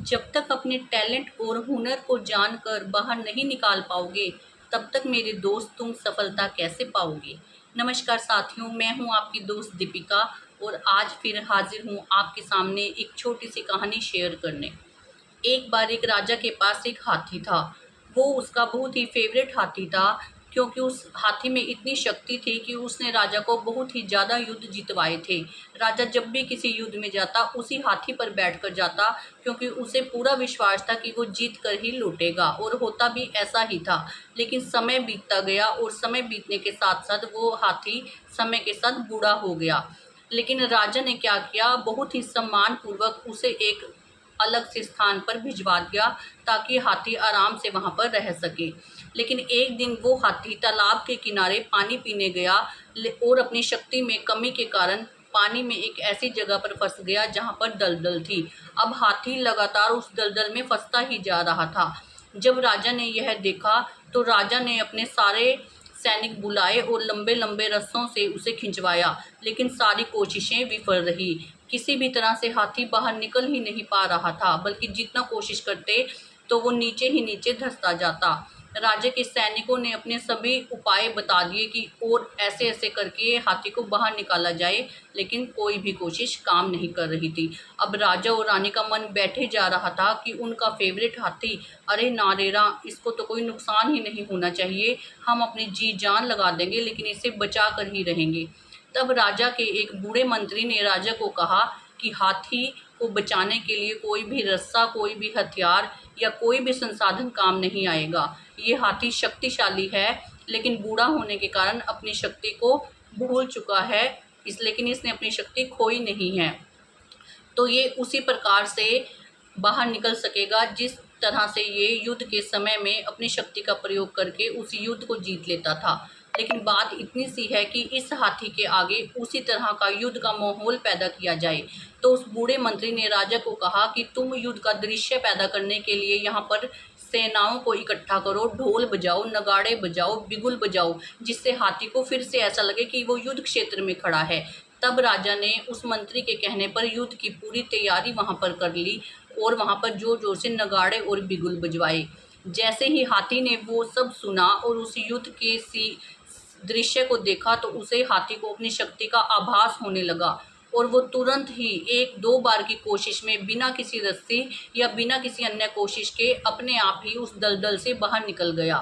जब तक अपने टैलेंट और हुनर को जानकर बाहर नहीं निकाल पाओगे, तब तक मेरे दोस्त तुम सफलता कैसे पाओगे। नमस्कार साथियों, मैं हूं आपकी दोस्त दीपिका और आज फिर हाजिर हूं आपके सामने एक छोटी सी कहानी शेयर करने। एक बार एक राजा के पास एक हाथी था। वो उसका बहुत ही फेवरेट हाथी था, क्योंकि उस हाथी में इतनी शक्ति थी कि उसने राजा को बहुत ही ज़्यादा युद्ध जितवाए थे। राजा जब भी किसी युद्ध में जाता उसी हाथी पर बैठकर जाता, क्योंकि उसे पूरा विश्वास था कि वो जीत कर ही लौटेगा, और होता भी ऐसा ही था। लेकिन समय बीतता गया और समय बीतने के साथ साथ वो हाथी समय के साथ बूढ़ा हो गया। लेकिन राजा ने क्या किया, बहुत ही सम्मान पूर्वक उसे एक अलग से स्थान पर भिजवा दिया, ताकि हाथी आराम से वहां पर रह सके। लेकिन एक दिन वो हाथी तालाब के किनारे पानी पीने गया और अपनी शक्ति में कमी के कारण पानी में एक ऐसी जगह पर फंस गया जहां पर दलदल थी। अब हाथी लगातार उस दलदल में फंसता ही जा रहा था। जब राजा ने यह देखा तो राजा ने अपने सारे सैनिक बुलाए और लंबे लंबे रस्सों से उसे खिंचवाया, लेकिन सारी कोशिशें विफल रही। किसी भी तरह से हाथी बाहर निकल ही नहीं पा रहा था, बल्कि जितना कोशिश करते तो वो नीचे ही नीचे धंसता जाता। राजा के सैनिकों ने अपने सभी उपाय बता दिए कि और ऐसे ऐसे करके हाथी को बाहर निकाला जाए, लेकिन कोई भी कोशिश काम नहीं कर रही थी। अब राजा और रानी का मन बैठे जा रहा था कि उनका फेवरेट हाथी, अरे नारेरा, इसको तो कोई नुकसान ही नहीं होना चाहिए, हम अपनी जी जान लगा देंगे लेकिन इसे बचा कर ही रहेंगे। तब राजा के एक बूढ़े मंत्री ने राजा को कहा कि हाथी को बचाने के लिए कोई भी रस्सा, कोई भी हथियार या कोई भी संसाधन काम नहीं आएगा। ये हाथी शक्तिशाली है, लेकिन बूढ़ा होने के कारण अपनी शक्ति को भूल चुका है, लेकिन इसने अपनी शक्ति खोई नहीं है। तो ये उसी प्रकार से बाहर निकल सकेगा जिस तरह से ये युद्ध के समय में अपनी शक्ति का प्रयोग करके उस युद्ध को जीत लेता था। लेकिन बात इतनी सी है कि इस हाथी के आगे उसी तरह का युद्ध का माहौल पैदा किया जाए। तो उस बूढ़े मंत्री ने राजा को कहा कि तुम युद्ध का दृश्य पैदा करने के लिए यहाँ पर सेनाओं को इकट्ठा करो, ढोल बजाओ, नगाड़े बजाओ, बिगुल बजाओ, जिससे हाथी को फिर से ऐसा लगे कि वो युद्ध क्षेत्र में खड़ा है। तब राजा ने उस मंत्री के कहने पर युद्ध की पूरी तैयारी वहां पर कर ली और वहां पर जोर जोर से नगाड़े और बिगुल बजवाए। जैसे ही हाथी ने वो सब सुना और उस युद्ध के सी दृश्य को देखा, तो उसे हाथी को अपनी शक्ति का आभास होने लगा और वो तुरंत ही एक दो बार की कोशिश में बिना किसी रस्सी या बिना किसी अन्य कोशिश के अपने आप ही उस दलदल से बाहर निकल गया।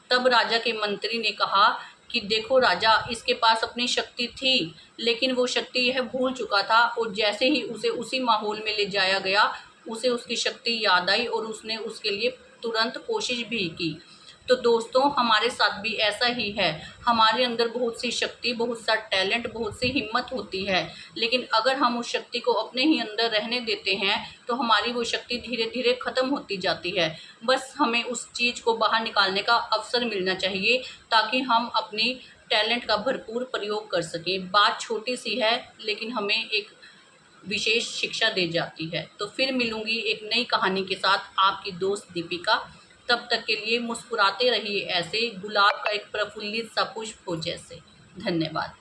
तब राजा के मंत्री ने कहा कि देखो राजा, इसके पास अपनी शक्ति थी, लेकिन वो शक्ति यह भूल चुका था, और जैसे ही उसे उसी माहौल में ले जाया गया, उसे उसकी शक्ति याद आई और उसने उसके लिए तुरंत कोशिश भी की। तो दोस्तों, हमारे साथ भी ऐसा ही है। हमारे अंदर बहुत सी शक्ति, बहुत सा टैलेंट, बहुत सी हिम्मत होती है, लेकिन अगर हम उस शक्ति को अपने ही अंदर रहने देते हैं तो हमारी वो शक्ति धीरे धीरे ख़त्म होती जाती है। बस हमें उस चीज़ को बाहर निकालने का अवसर मिलना चाहिए, ताकि हम अपनी टैलेंट का भरपूर प्रयोग कर सकें। बात छोटी सी है, लेकिन हमें एक विशेष शिक्षा दे जाती है। तो फिर मिलूंगी एक नई कहानी के साथ, आपकी दोस्त दीपिका। तब तक के लिए मुस्कुराते रहिए ऐसे, गुलाब का एक प्रफुल्लित सा पुष्प हो जैसे। धन्यवाद।